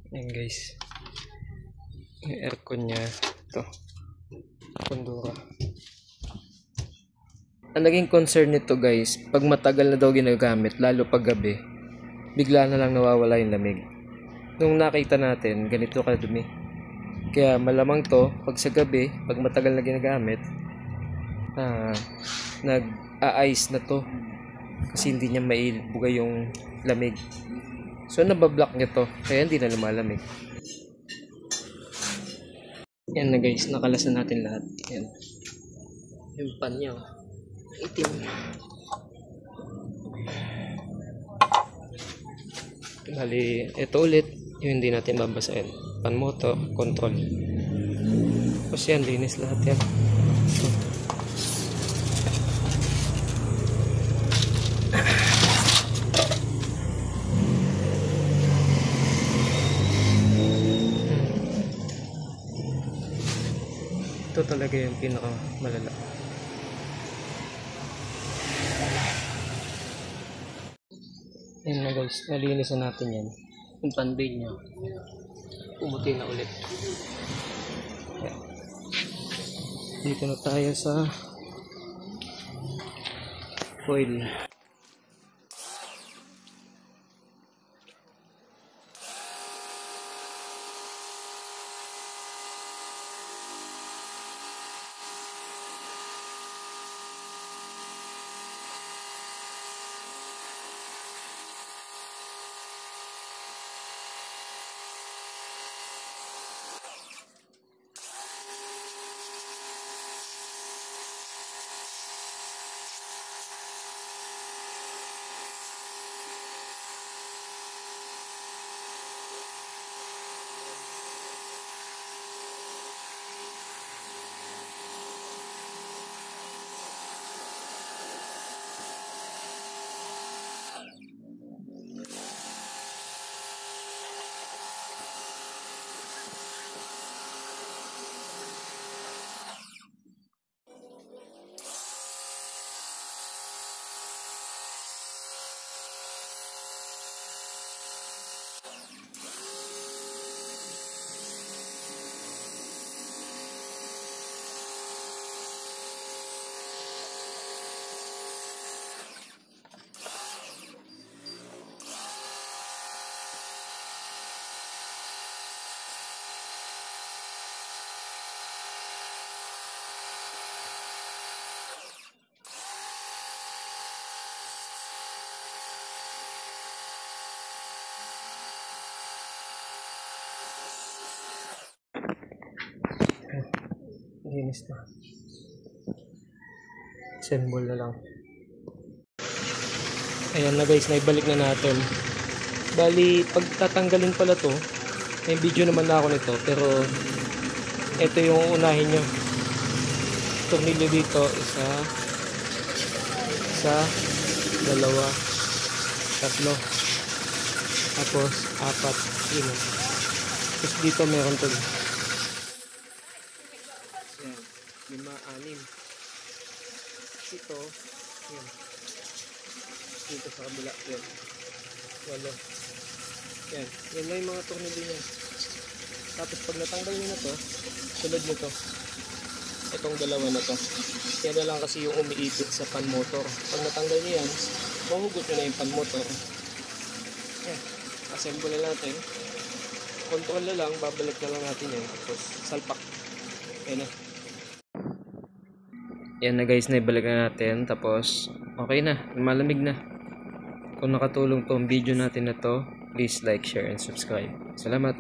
Ayan guys, yung aircon niya ito, Pandora. Ang naging concern nito guys, pag matagal na daw ginagamit, lalo pag gabi, bigla na lang nawawala yung lamig. Nung nakita natin, ganito kadumi. Kaya malamang to, pag sa gabi, pag matagal na ginagamit, nag-a-ice na to. Kasi hindi niya maibugay yung lamig. So nabablock niya to, kaya hindi na lumalamig. Yan na guys, nakalasan natin lahat. Yan. Yung pan niya, itim. Bali, ito ulit, yung hindi natin babasahin. Pan motor, control. Tapos yan, linis lahat yan. Ito talaga yung pinaka malala. Yan na guys, nalinis na natin yan. Yung pan-bail nya, pumuti na ulit. Yan. Dito na tayo sa coil. Linis na. Assemble na lang. Ayan na guys, naibalik na natin. Bali, pag tatanggalin pala to, may video naman na ako nito, pero ito yung unahin nyo. Tornilyo dito, isa, dalawa, tatlo, tapos apat, yun. Tapos dito meron to. Yan, 5, 6. Ito, yan. Dito sa kabila, yan. 8. Yan, yan na yung mga tornilyo niya. Tapos pag natanggal nyo na to, sunod nyo to. Itong dalawa na to. Yan na lang kasi yung umiipit sa pan motor. Pag natanggal nyo yan, mahugot nyo na yung pan motor. Yan, assemble na natin. Control na lang, babalik na lang natin yan. Tapos salpak. Yan na. Yan na guys, naibalik na natin. Tapos okay na, malamig na. Kung nakatulong tong video natin na to, please like, share, and subscribe. Salamat!